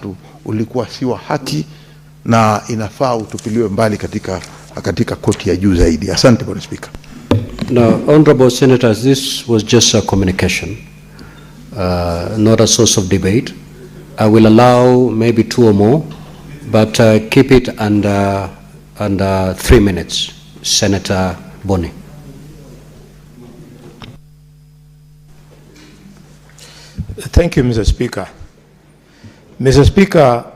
tatu ulikuwa si wa haki na inafaa utupiliwe mbali katika koti ya juu zaidi. Asante Bwana Speaker. Now, honorable senators, this was just a communication, not a source of debate. I will allow maybe 2 or more, but keep it under 3 minutes. Senator Boni. Thank you, Mr. Speaker. Mr. Speaker,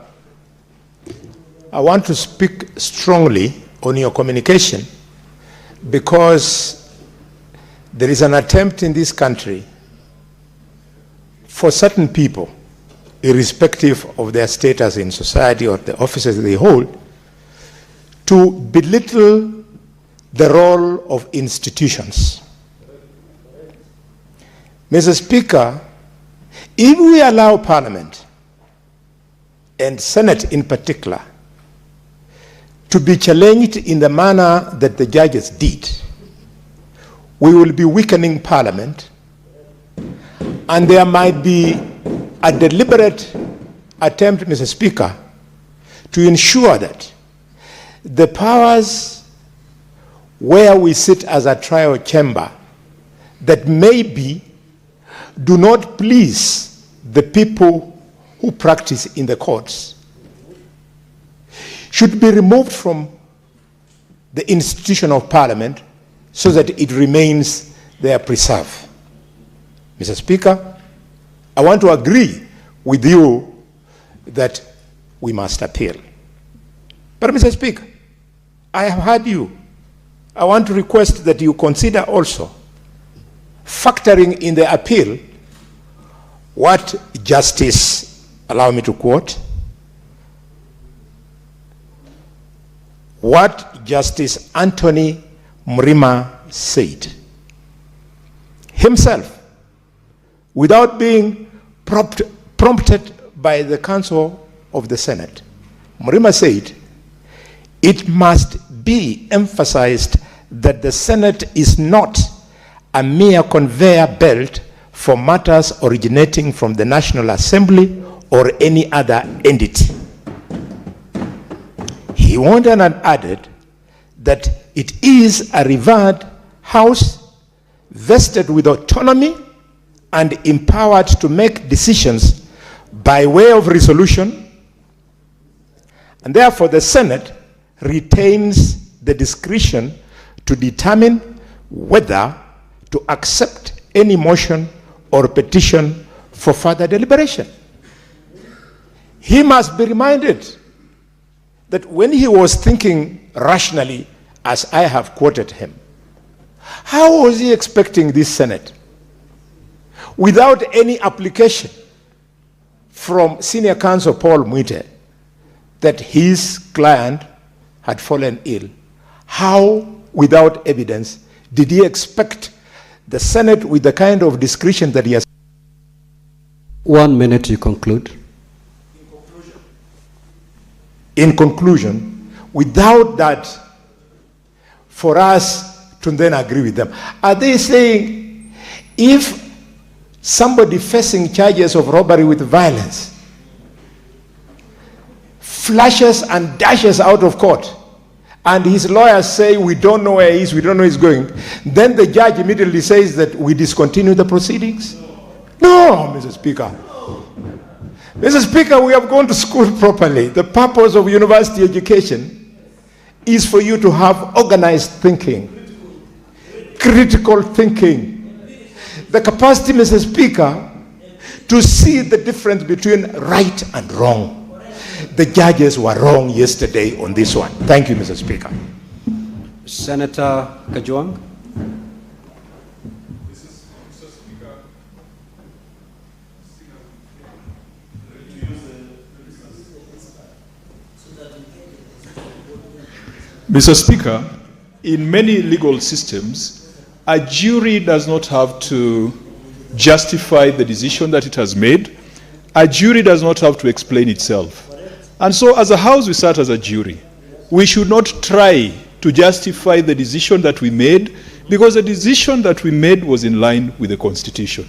I want to speak strongly on your communication because there is an attempt in this country for certain people, irrespective of their status in society or the offices they hold, to belittle the role of institutions. Mr. Speaker, if we allow Parliament, and Senate in particular, to be challenged in the manner that the judges did, we will be weakening Parliament, and there might be a deliberate attempt, Mr. Speaker, to ensure that the powers where we sit as a trial chamber that maybe do not please the people who practice in the courts should be removed from the institution of Parliament so that it remains there preserved. Mr. Speaker, I want to agree with you that we must appeal. But Mr. Speaker, I have heard you. I want to request that you consider also factoring in the appeal what Justice, allow me to quote, what Justice Anthony Mrima said himself, without being prompted by the Council of the Senate. Mrima said, it must be emphasized that the Senate is not a mere conveyor belt for matters originating from the National Assembly or any other entity. He went on and added that it is a revered house vested with autonomy and empowered to make decisions by way of resolution, and therefore the Senate retains the discretion to determine whether to accept any motion or petition for further deliberation. He must be reminded that when he was thinking rationally, as I have quoted him, how was he expecting this Senate without any application from Senior Counsel Paul Mwite that his client had fallen ill? How, without evidence, did he expect the Senate with the kind of discretion that he has? 1 minute to conclude. In conclusion, without that, for us to then agree with them, are they saying if somebody facing charges of robbery with violence flashes and dashes out of court, and his lawyers say, we don't know where he is, we don't know where he's going, then the judge immediately says that we discontinue the proceedings? No, Mr. Speaker. Mr. Speaker, we have gone to school properly. The purpose of university education is for you to have organized thinking, critical thinking, the capacity, Mr. Speaker, to see the difference between right and wrong. The judges were wrong yesterday on this one. Thank you, Mr. Speaker. Senator Kajwang. Mr. Speaker, in many legal systems, a jury does not have to justify the decision that it has made. A jury does not have to explain itself. And so as a House, we sat as a jury. We should not try to justify the decision that we made, because the decision that we made was in line with the Constitution.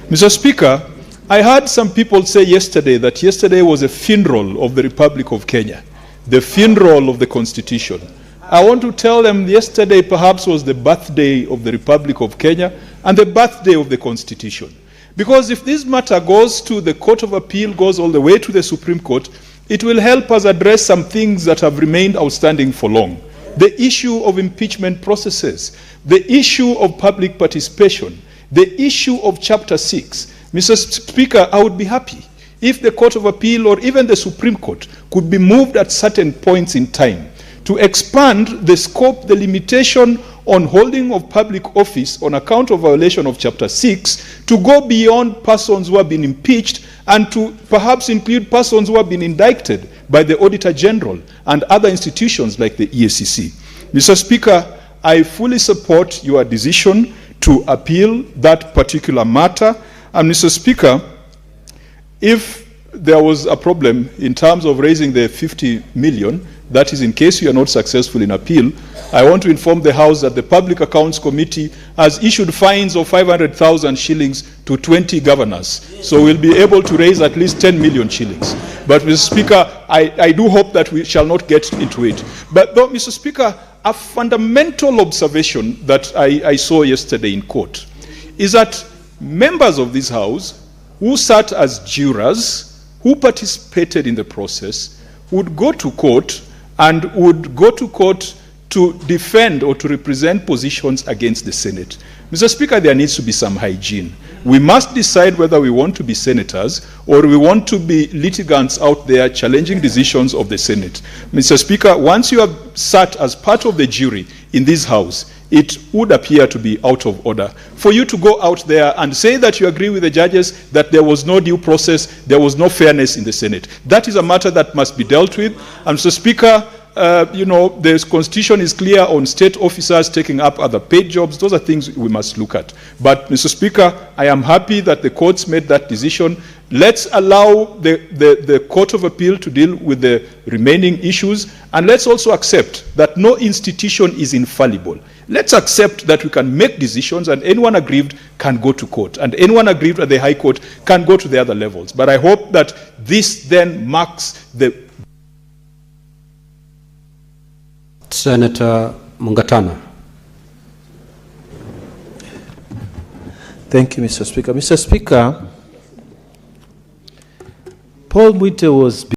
Mr. Speaker, I heard some people say yesterday that yesterday was a funeral of the Republic of Kenya, the funeral of the Constitution. I want to tell them yesterday perhaps was the birthday of the Republic of Kenya and the birthday of the Constitution. Because if this matter goes to the Court of Appeal, goes all the way to the Supreme Court, it will help us address some things that have remained outstanding for long. The issue of impeachment processes, the issue of public participation, the issue of Chapter 6. Mr. Speaker, I would be happy if the Court of Appeal or even the Supreme Court could be moved at certain points in time to expand the scope, the limitation on holding of public office on account of violation of Chapter 6 to go beyond persons who have been impeached and to perhaps include persons who have been indicted by the Auditor General and other institutions like the EACC. Mr. Speaker, I fully support your decision to appeal that particular matter. And Mr. Speaker, if there was a problem in terms of raising the 50 million, that is in case you are not successful in appeal, I want to inform the House that the Public Accounts Committee has issued fines of 500,000 shillings to 20 governors. So we'll be able to raise at least 10 million shillings. But Mr. Speaker, I do hope that we shall not get into it. But though, Mr. Speaker, a fundamental observation that I saw yesterday in court is that members of this House who sat as jurors, who participated in the process, would go to court and would go to court to defend or to represent positions against the Senate. Mr. Speaker, there needs to be some hygiene. We must decide whether we want to be senators or we want to be litigants out there challenging decisions of the Senate. Mr. Speaker, once you have sat as part of the jury in this House, it would appear to be out of order for you to go out there and say that you agree with the judges that there was no due process, there was no fairness in the Senate. That is a matter that must be dealt with. And Mr. Speaker, the Constitution is clear on state officers taking up other paid jobs. Those are things we must look at. But, Mr. Speaker, I am happy that the courts made that decision. Let's allow the Court of Appeal to deal with the remaining issues, and let's also accept that no institution is infallible. Let's accept that we can make decisions and anyone aggrieved can go to court, and anyone aggrieved at the High Court can go to the other levels. But I hope that this then marks the... Senator Mungatana. Thank you, Mr. Speaker. Mr. Speaker, Paul Mwite was